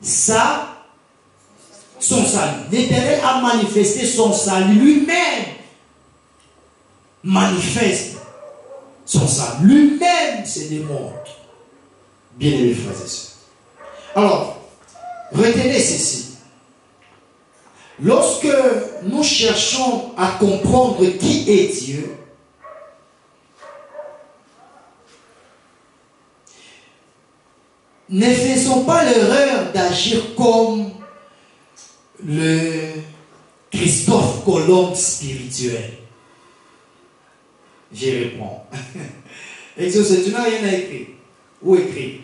son salut. L'Éternel a manifesté son salut. Lui-même manifeste son salut. Lui-même se démontre. Bien-aimés frères et sœurs. Alors, retenez ceci. Lorsque nous cherchons à comprendre qui est Dieu, ne faisons pas l'erreur d'agir comme le Christophe Colomb spirituel. J'y réponds. Exaucé, tu n'as rien à écrire. Où écrire?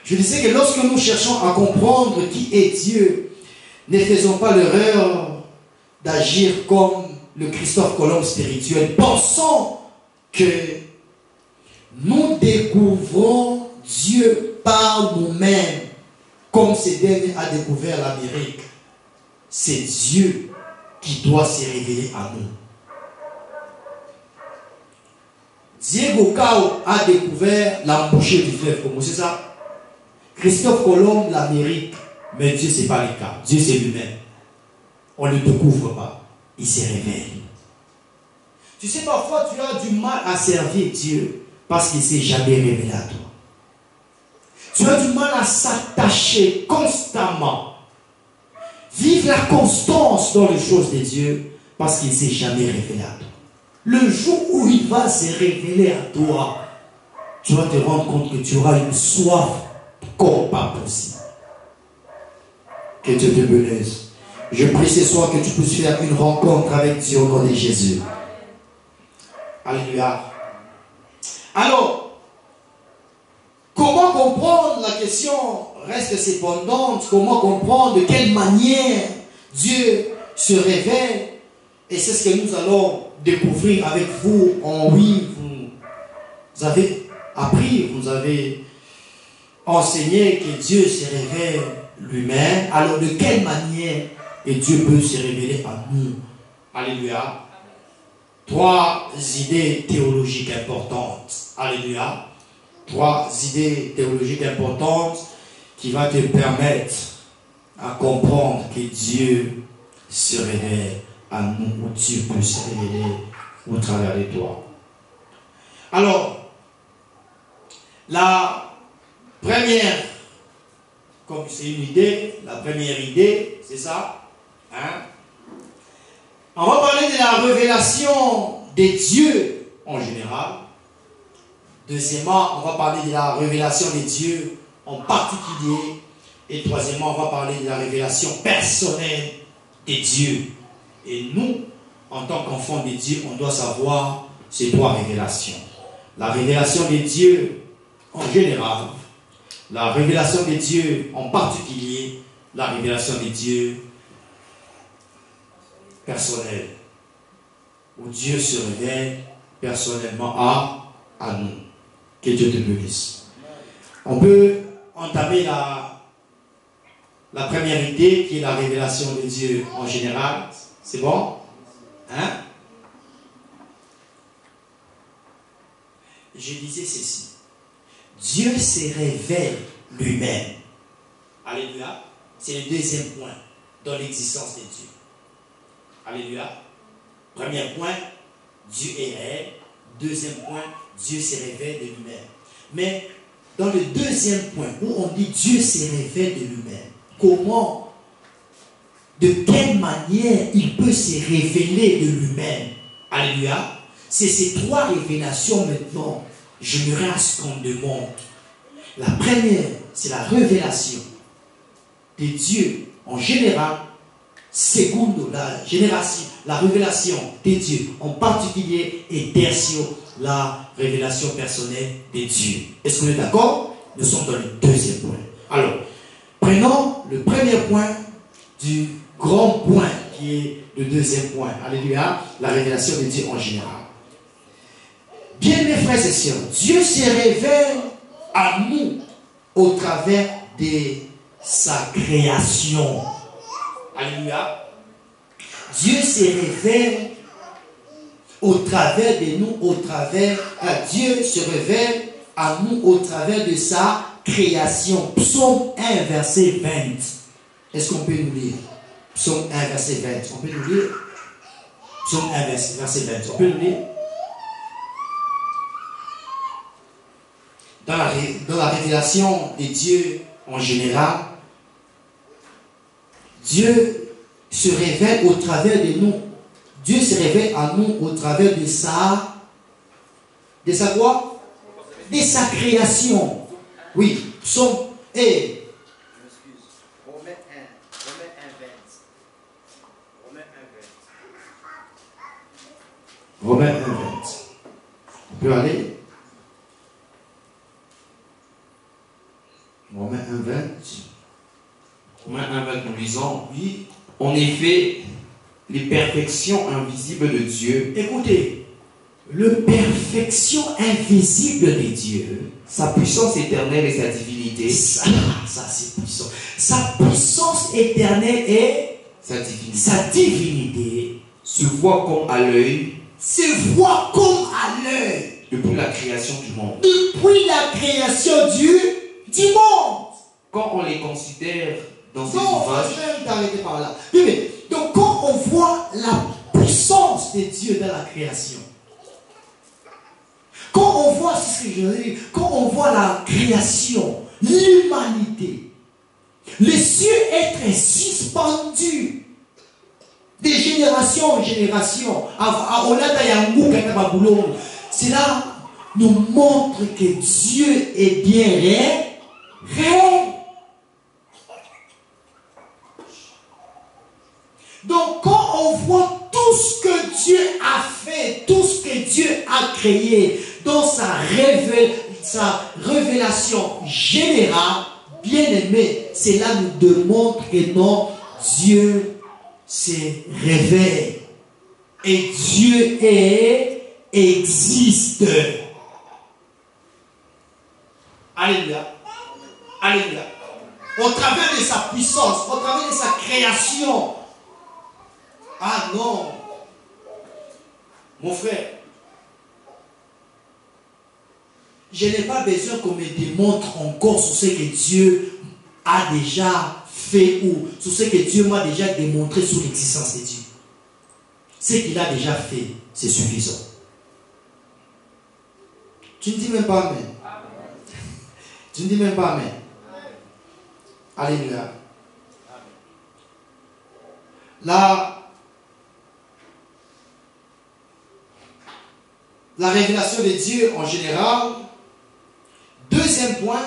Je disais que lorsque nous cherchons à comprendre qui est Dieu, ne faisons pas l'erreur d'agir comme le Christophe Colomb spirituel. Pensons que nous découvrons Dieu par nous-mêmes, comme ce dernier a découvert l'Amérique. C'est Dieu qui doit se révéler à nous. Diego Cao a découvert l'embouchure du fleuve Congo, c'est ça? Christophe Colomb, l'Amérique. Mais Dieu, ce n'est pas le cas. Dieu, c'est lui-même. On ne le découvre pas. Il se révèle. Tu sais, parfois, tu as du mal à servir Dieu parce qu'il ne s'est jamais révélé à toi. Tu as du mal à s'attacher constamment. Vive la constance dans les choses de Dieu parce qu'il ne s'est jamais révélé à toi. Le jour où il va se révéler à toi, tu vas te rendre compte que tu auras une soif comme pas possible. Que Dieu te bénisse. Je prie ce soir que tu puisses faire une rencontre avec Dieu au nom de Jésus. Alléluia. Alors, comment comprendre, la question reste cependant, comment comprendre de quelle manière Dieu se révèle? Et c'est ce que nous allons découvrir avec vous en oui. Vous avez appris, vous avez enseigné que Dieu se révèle lui-même. Alors de quelle manière Dieu peut se révéler à nous? Alléluia. 3 idées théologiques importantes. Alléluia. 3 idées théologiques importantes qui vont te permettre à comprendre que Dieu se révèle à nous, ou Dieu peut se révéler au travers de toi. Alors, la première, comme c'est une idée, la première idée, c'est ça, hein? On va parler de la révélation des dieux en général. Deuxièmement, on va parler de la révélation des dieux en particulier. Et troisièmement, on va parler de la révélation personnelle des dieux. Et nous, en tant qu'enfants de Dieu, on doit savoir ces 3 révélations. La révélation des dieux en général, la révélation des dieux en particulier, la révélation des dieux personnelle, où Dieu se révèle personnellement à nous. Que Dieu te bénisse. On peut entamer la première idée qui est la révélation de Dieu en général. C'est bon? Hein? Je disais ceci. Dieu se révèle lui-même. Alléluia. C'est le deuxième point dans l'existence de Dieu. Alléluia. Premier point, Dieu est réel. Deuxième point, Dieu se révèle de lui-même. Mais dans le deuxième point, où on dit Dieu se révèle de lui-même, comment, de quelle manière il peut se révéler de lui-même? Alléluia. C'est ces 3 révélations maintenant, j'aimerais à ce qu'on demande. La première, c'est la révélation de Dieu en général. Secondo, la révélation des dieux en particulier. Et tertio, la révélation personnelle des dieux. Est-ce qu'on est d'accord? Nous sommes dans le deuxième point. Alors, prenons le premier point du grand point qui est le deuxième point. Alléluia, la révélation des dieux en général. Bien mes frères et sœurs, Dieu se révèle à nous au travers de sa création. Alléluia. Dieu se révèle au travers de nous, Dieu se révèle à nous au travers de sa création. Psaume 1, verset 20. Est-ce qu'on peut nous lire? Psaume 1, verset 20. On peut nous lire? Psaume 1, verset 20. On peut nous lire? Dans la révélation de Dieu en général, Dieu se révèle au travers de nous. Dieu se révèle à nous au travers de sa quoi? De sa création. Oui, psaume et Romains 1, Romains 1, 20. Romains 1, 20. On peut aller? Romains 1, 20. Romains 1, 20, nous lisons, oui, en effet, les perfections invisibles de Dieu. Écoutez, le perfection invisible de Dieu, Sa puissance éternelle et sa divinité. ça c'est puissant. Sa puissance éternelle et sa divinité Se voit comme à l'œil se voit comme à l'œil depuis la création du monde. depuis la création du monde. Quand on les considère dans ces Donc, ouvrages, je vais t'arrêter par là. Mais, donc, quand on voit la puissance de Dieu dans la création, quand on voit ce que je veux dire, quand on voit la création, l'humanité, les cieux être suspendus de génération en génération, cela nous montre que Dieu est bien réel. Donc, quand on voit tout ce que Dieu a fait, tout ce que Dieu a créé dans sa révélation générale, bien aimé, cela nous démontre que non, Dieu se révèle. Et Dieu existe. Alléluia. Alléluia. Au travers de sa puissance, au travers de sa création. Ah non. Mon frère, je n'ai pas besoin qu'on me démontre encore sur ce que Dieu a déjà fait ou sur ce que Dieu m'a déjà démontré sur l'existence de Dieu. Ce qu'il a déjà fait, c'est suffisant. Tu ne dis même pas amen. Tu ne dis même pas amen. Alléluia. La révélation de Dieu en général. Deuxième point,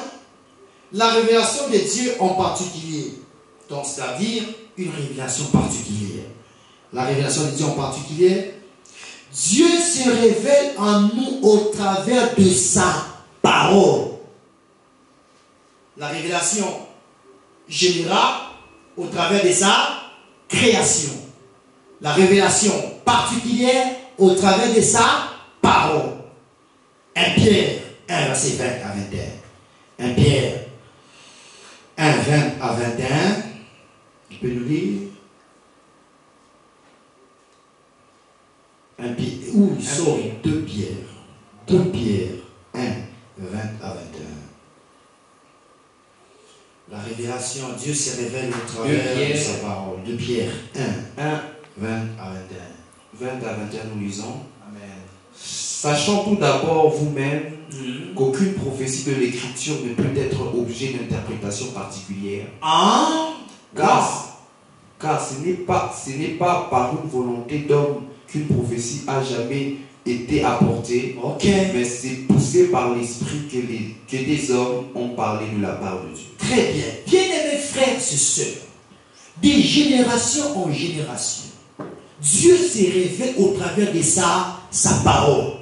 la révélation de Dieu en particulier. Donc, c'est-à-dire une révélation particulière. La révélation de Dieu en particulier. Dieu se révèle en nous au travers de sa parole. La révélation générale au travers de sa création. La révélation particulière au travers de sa parole. 1 Pierre 1, verset 20 à 21. 1 Pierre 1, 20 à 21. Tu peux nous lire? Sorry, 2 Pierre. 2 Pierre 1, 20 à 21. La révélation, Dieu se révèle au travers de sa parole. 2 Pierre 1, 20 à 21. 20 à 21, nous lisons. Amen. Sachant tout d'abord vous-même qu'aucune prophétie de l'Écriture ne peut être objet d'interprétation particulière. Car ce n'est pas par une volonté d'homme qu'une prophétie a jamais été apportée, mais c'est poussé par l'esprit que des hommes ont parlé de la part de Dieu. Très bien. Bien-aimés frères et sœurs, de génération en génération, Dieu s'est révélé au travers de sa parole.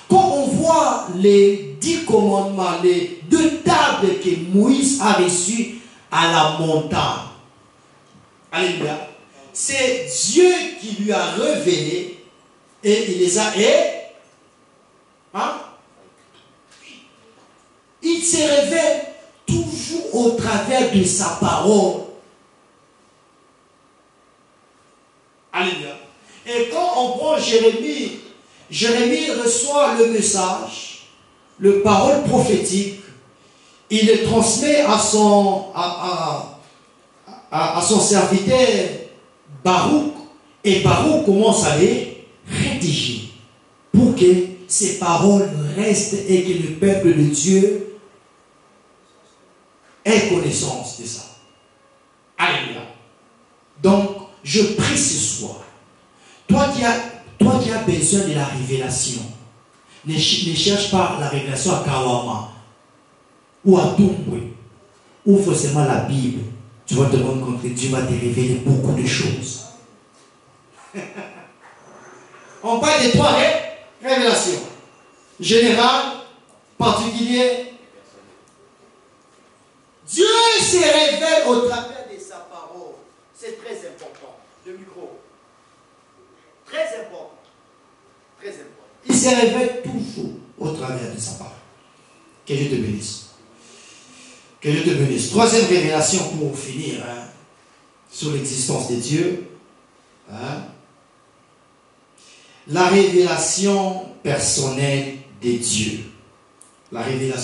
Quand on voit les 10 commandements, les 2 tables que Moïse a reçues à la montagne, alléluia, c'est Dieu qui lui a révélé et il les a il se révèle toujours au travers de sa parole. Alléluia. Et quand on prend Jérémie, Jérémie reçoit le message, le parole prophétique. il le transmet à son serviteur Baruch, et Baruch commence à les rédiger pour que ces paroles restent et que le peuple de Dieu ait connaissance de ça. Alléluia. Donc, je prie ce soir, toi qui as besoin de la révélation, ne cherche pas la révélation à Kawama ou à Tumbwe. Ouvre seulement la Bible. Tu vas te rendre compte que Dieu va te révéler beaucoup de choses. On parle de trois révélations. Générale, particulier. Dieu se révèle au travers de sa parole. C'est très important. Le micro. Très important. Très important. Il se révèle toujours au travers de sa parole. Que Dieu te bénisse. Que Dieu te bénisse. Troisième révélation pour finir sur l'existence de Dieu. La révélation personnelle de Dieu. La révélation